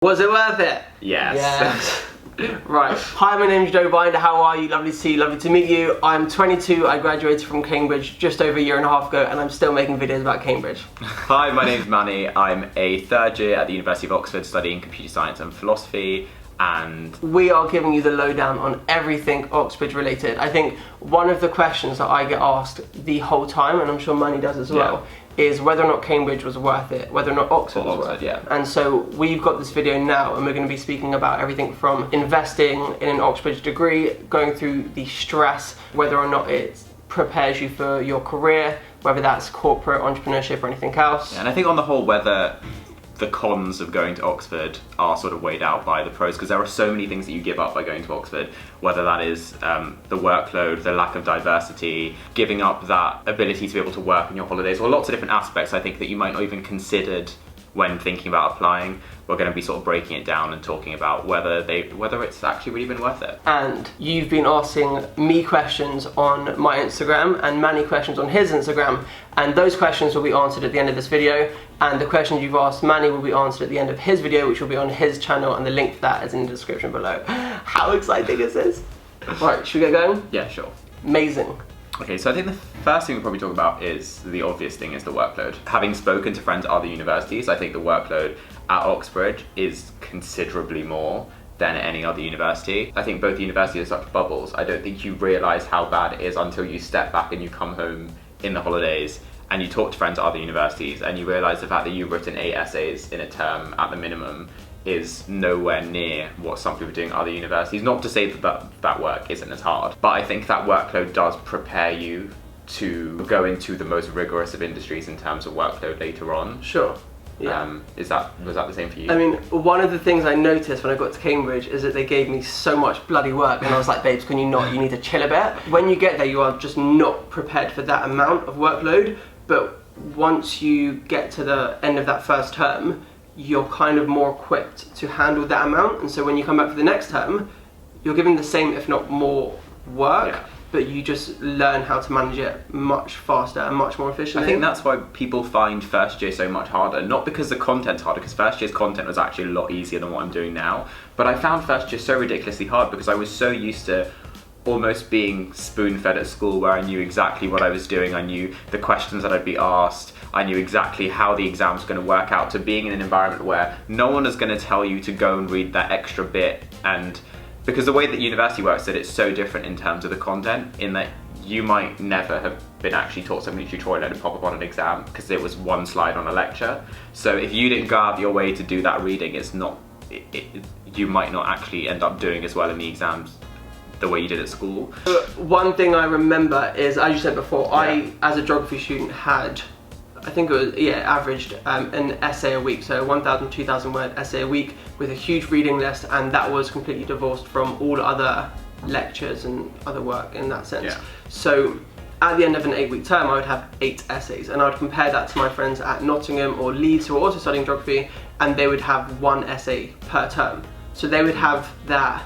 Was it worth it? Yes. Right. Hi, my name's Joe Binder. How are you? Lovely to see you. Lovely to meet you. I'm 22. I graduated from Cambridge just over a year and a half ago, and I'm still making videos about Cambridge. Hi, my name's Manny. I'm a third year at the University of Oxford studying computer science and philosophy, and we are giving you the lowdown on everything Oxbridge related. I think one of the questions that I get asked the whole time, and I'm sure Manny does as well, is whether or not Cambridge was worth it, whether or not Oxford was worth it. And so we've got this video now, and we're going to be speaking about everything from investing in an Oxbridge degree, going through the stress, whether or not it prepares you for your career, whether that's corporate entrepreneurship or anything else. And I think on the whole, whether the cons of going to Oxford are sort of weighed out by the pros, because there are so many things that you give up by going to Oxford, whether that is the workload, the lack of diversity, giving up that ability to be able to work on your holidays, or lots of different aspects I think that you might not even considered when thinking about applying. We're going to be sort of breaking it down and talking about whether it's actually really been worth it. And you've been asking me questions on my Instagram and Manny questions on his Instagram, and those questions will be answered at the end of this video, and the questions you've asked Manny will be answered at the end of his video, which will be on his channel, and the link for that is in the description below. How exciting is this? Right, should we get going? Yeah, sure. Amazing. Okay, so I think the first thing we'll probably talk about is the obvious thing, is the workload. Having spoken to friends at other universities, I think the workload at Oxbridge is considerably more than at any other university. I think both universities are such bubbles. I don't think you realise how bad it is until you step back and you come home in the holidays and you talk to friends at other universities and you realise the fact that you've written 8 essays in a term at the minimum is nowhere near what some people are doing at other universities. Not to say that work isn't as hard, but I think that workload does prepare you to go into the most rigorous of industries in terms of workload later on. Sure. Yeah. Was that the same for you? I mean, one of the things I noticed when I got to Cambridge is that they gave me so much bloody work, and I was like, babes, can you not? You need to chill a bit. When you get there, you are just not prepared for that amount of workload, but once you get to the end of that first term, you're kind of more equipped to handle that amount, and so when you come back for the next term, you're given the same, if not more, work, but you just learn how to manage it much faster and much more efficiently. I think that's why people find first year so much harder, not because the content's harder, because first year's content was actually a lot easier than what I'm doing now, but I found first year so ridiculously hard because I was so used to almost being spoon-fed at school, where I knew exactly what I was doing, I knew the questions that I'd be asked, I knew exactly how the exam was going to work out, to being in an environment where no one is going to tell you to go and read that extra bit. And because the way that university works, that it's so different in terms of the content, in that you might never have been actually taught something tutorial and pop up on an exam because it was one slide on a lecture. So if you didn't go out of your way to do that reading, you might not actually end up doing as well in the exams the way you did at school. One thing I remember is, as you said before, I, as a geography student, had, I think it was, averaged an essay a week, so 1,000, 2,000 word essay a week with a huge reading list, and that was completely divorced from all other lectures and other work in that sense. So at the end of an 8-week term, I would have 8 essays, and I would compare that to my friends at Nottingham or Leeds who are also studying geography, and they would have 1 essay per term. So they would have that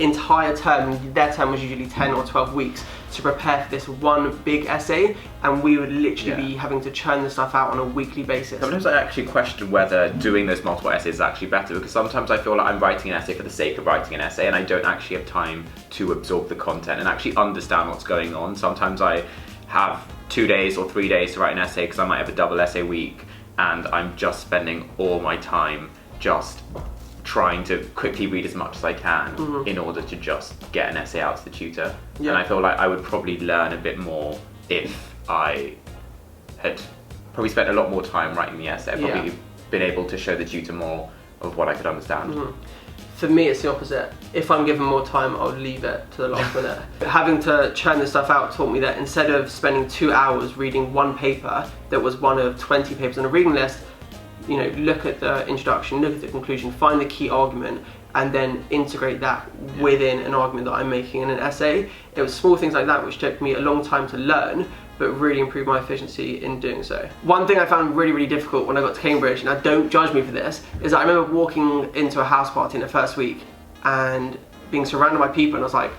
entire term, their term was usually 10 or 12 weeks, to prepare for this one big essay, and we would literally be having to churn the stuff out on a weekly basis. Sometimes I actually question whether doing those multiple essays is actually better, because sometimes I feel like I'm writing an essay for the sake of writing an essay and I don't actually have time to absorb the content and actually understand what's going on. Sometimes I have 2 days or 3 days to write an essay because I might have a double essay week, and I'm just spending all my time just trying to quickly read as much as I can in order to just get an essay out to the tutor. And I feel like I would probably learn a bit more if I had probably spent a lot more time writing the essay. I'd probably been able to show the tutor more of what I could understand. For me, it's the opposite. If I'm given more time, I'll leave it to the last minute. Having to churn this stuff out taught me that instead of spending 2 hours reading one paper that was one of 20 papers on a reading list, you know, look at the introduction, look at the conclusion, find the key argument, and then integrate that within an argument that I'm making in an essay. It was small things like that which took me a long time to learn, but really improved my efficiency in doing so. One thing I found really, really difficult when I got to Cambridge, and don't judge me for this, is I remember walking into a house party in the first week and being surrounded by people, and I was like,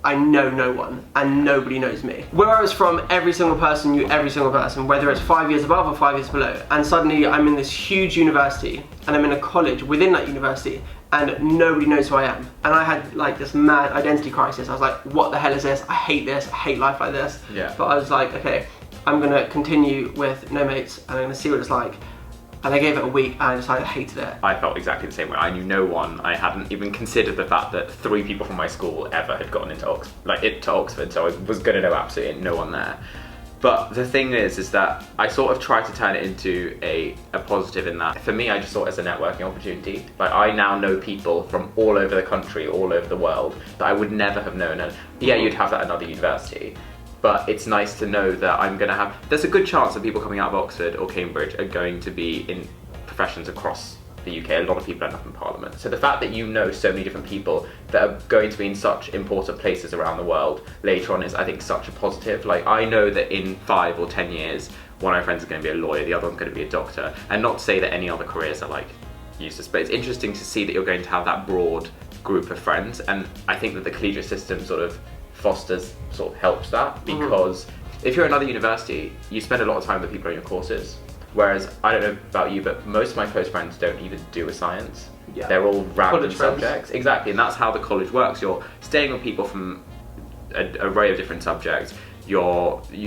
I know no one and nobody knows me. Where I was from, every single person knew every single person, whether it's 5 years above or 5 years below. And suddenly I'm in this huge university and I'm in a college within that university and nobody knows who I am. And I had like this mad identity crisis. I was like, what the hell is this? I hate life like this. Yeah. But I was like, okay, I'm gonna continue with no mates and I'm gonna see what it's like. And I gave it a week and I decided I hated it. I felt exactly the same way. I knew no one. I hadn't even considered the fact that 3 people from my school ever had gotten into Oxford, so I was going to know absolutely no one there. But the thing is that I sort of tried to turn it into a positive in that. For me, I just saw it as a networking opportunity. Like, I now know people from all over the country, all over the world, that I would never have known. And yeah, you'd have that at another university. But it's nice to know that I'm going to have... There's a good chance that people coming out of Oxford or Cambridge are going to be in professions across the UK. A lot of people end up in Parliament. So the fact that you know so many different people that are going to be in such important places around the world later on is, I think, such a positive. Like, I know that in 5 or 10 years, one of my friends is going to be a lawyer, the other one's going to be a doctor. And not to say that any other careers are, like, useless, but it's interesting to see that you're going to have that broad group of friends. And I think that the collegiate system sort of helps that, because if you're at another university, you spend a lot of time with people on your courses, whereas I don't know about you, but most of my close friends don't even do a science. Yeah. They're all random subjects. Exactly, and that's how the college works. You're staying with people from an array of different subjects. You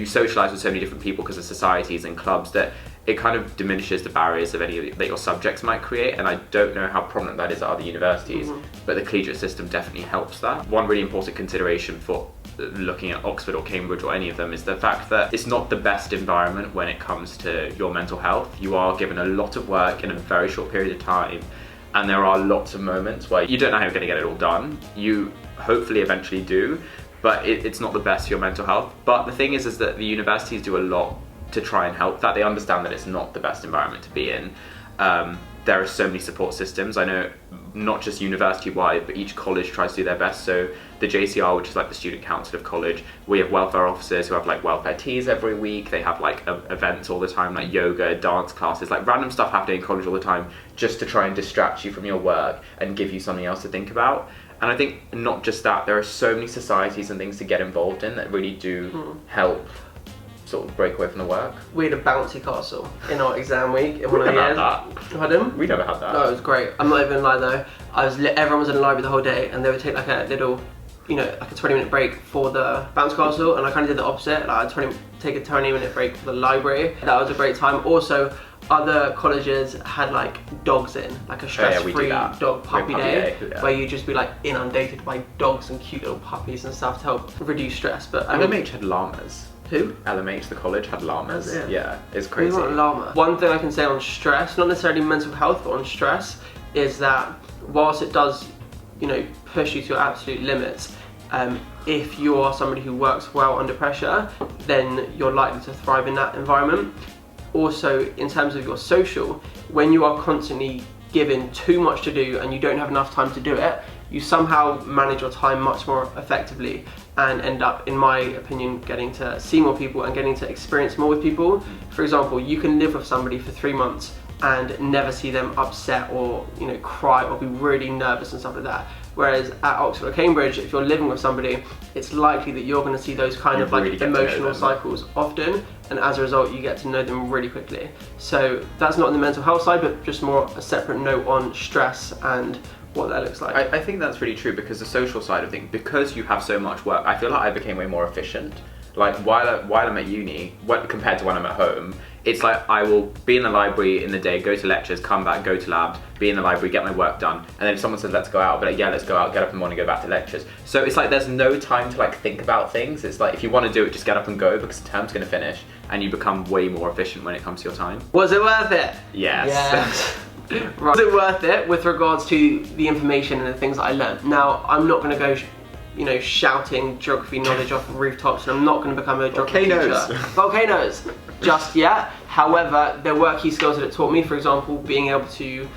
socialise with so many different people because of societies and clubs that it kind of diminishes the barriers of any that your subjects might create. And I don't know how prominent that is at other universities, but the collegiate system definitely helps that. One really important consideration for looking at Oxford or Cambridge or any of them is the fact that it's not the best environment when it comes to your mental health. You are given a lot of work in a very short period of time, and there are lots of moments where you don't know how you're going to get it all done. You hopefully eventually do, but it's not the best for your mental health. But the thing is that the universities do a lot to try and help that. They understand that it's not the best environment to be in. There are so many support systems. I know not just university-wide, but each college tries to do their best. So the JCR, which is like the Student Council of College, we have welfare officers who have like welfare teas every week. They have like events all the time, like yoga, dance classes, like random stuff happening in college all the time, just to try and distract you from your work and give you something else to think about. And I think not just that, there are so many societies and things to get involved in that really do help sort of break away from the work. We had a bouncy castle in our exam week in one of the years. Pardon? We never had that. No, it was great. I'm not even gonna lie though. Everyone was in the library the whole day, and they would take like a little, like a 20-minute break for the bouncy castle, and I kind of did the opposite. Like take a 20-minute break for the library. That was a great time. Also, other colleges had like dogs in, like a stress-free dog puppy day, where you just be like inundated by dogs and cute little puppies and stuff to help reduce stress. But LMH had llamas. Who? LMH, the college, had llamas. Yeah, it's crazy. We want a llama. One thing I can say on stress, not necessarily mental health, but on stress, is that whilst it does, push you to your absolute limits, if you are somebody who works well under pressure, then you're likely to thrive in that environment. Also, in terms of your social, when you are constantly given too much to do and you don't have enough time to do it, you somehow manage your time much more effectively and end up, in my opinion, getting to see more people and getting to experience more with people. For example, you can live with somebody for 3 months and never see them upset or cry or be really nervous and stuff like that. Whereas at Oxford or Cambridge, if you're living with somebody, it's likely that you're going to see those kind of like emotional cycles often, and as a result you get to know them really quickly. So that's not on the mental health side, but just more a separate note on stress and what that looks like. I think that's really true, because the social side of things, because you have so much work, I feel like I became way more efficient. Like while I'm at uni, compared to when I'm at home, it's like I will be in the library in the day, go to lectures, come back, go to labs, be in the library, get my work done, and then if someone says let's go out, I'll be like, yeah, let's go out, get up in the morning, go back to lectures. So it's like there's no time to like think about things. It's like if you want to do it, just get up and go, because the term's going to finish, and you become way more efficient when it comes to your time. Was it worth it? Yes. Right. Was it worth it with regards to the information and the things that I learned? Now, I'm not going to go shouting geography knowledge off rooftops, and I'm not going to become a geography teacher. Volcanoes! Just yet. However, there were key skills that it taught me. For example, being able to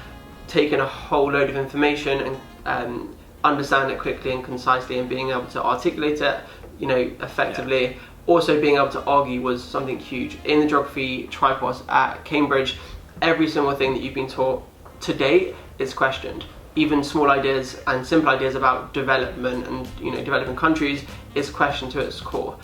take in a whole load of information and understand it quickly and concisely, and being able to articulate it, effectively. Yeah. Also, being able to argue was something huge. In the geography tripos at Cambridge, every single thing that you've been taught to date is questioned. even small ideas and simple ideas about development and developing countries is question to its core.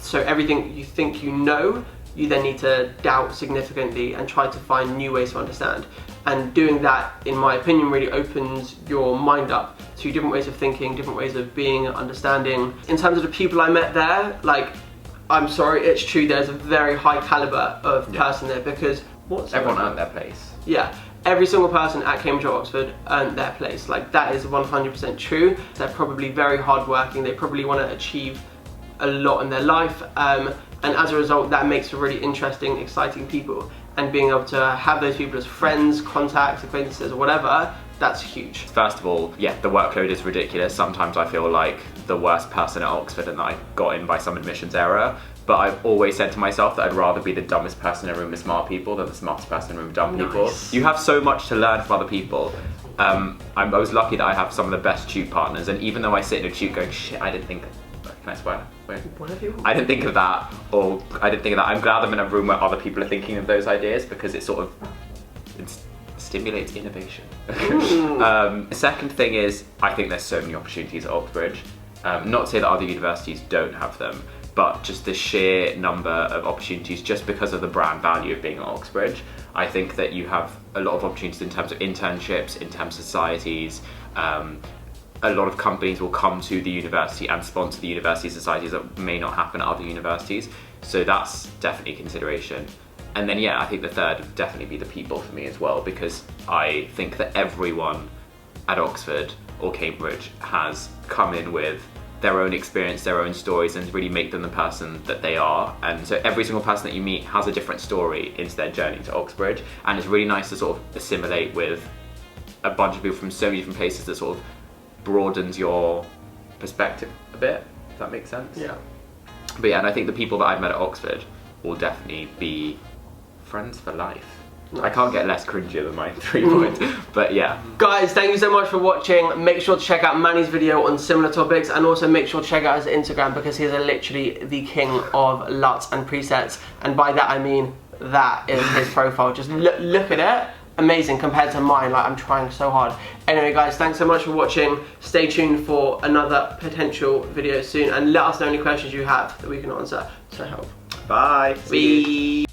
So everything you think you know, you then need to doubt significantly and try to find new ways to understand. And doing that, in my opinion, really opens your mind up to different ways of thinking, different ways of being, understanding. In terms of the people I met there, like, I'm sorry, it's true, there's a very high caliber of person there, because everyone earned their place. Yeah, every single person at Cambridge or Oxford earned their place. Like, that is 100% true. They're probably very hardworking, they probably want to achieve a lot in their life, and as a result that makes for really interesting, exciting people, and being able to have those people as friends, contacts, acquaintances or whatever, that's huge. First of all, yeah, the workload is ridiculous. Sometimes I feel like the worst person at Oxford and I got in by some admissions error, but I've always said to myself that I'd rather be the dumbest person in a room with smart people than the smartest person in a room with dumb people. You have so much to learn from other people. I was lucky that I have some of the best tube partners, and even though I sit in a tube going, shit, I didn't think, can I swear? I didn't think of that, or I didn't think of that. I'm glad I'm in a room where other people are thinking of those ideas, because it stimulates innovation. The second thing is, I think there's so many opportunities at Oxbridge. Not to say that other universities don't have them, but just the sheer number of opportunities just because of the brand value of being at Oxbridge. I think that you have a lot of opportunities in terms of internships, in terms of societies. A lot of companies will come to the university and sponsor the university societies that may not happen at other universities. So that's definitely a consideration. And then, yeah, I think the third would definitely be the people for me as well, because I think that everyone at Oxford or Cambridge has come in with their own experience, their own stories, and really make them the person that they are. And so every single person that you meet has a different story into their journey to Oxbridge. And it's really nice to sort of assimilate with a bunch of people from so many different places that sort of broadens your perspective a bit, if that makes sense. Yeah. But yeah, and I think the people that I've met at Oxford will definitely be friends for life. Nice. I can't get less cringier than my 3 points, but yeah. Guys, thank you so much for watching. Make sure to check out Manny's video on similar topics, and also make sure to check out his Instagram, because he's literally the king of LUTs and presets, and by that I mean that is his profile. Just look at it. Amazing compared to mine, like, I'm trying so hard. Anyway guys, thanks so much for watching. Stay tuned for another potential video soon, and let us know any questions you have that we can answer to help. Bye. Bye.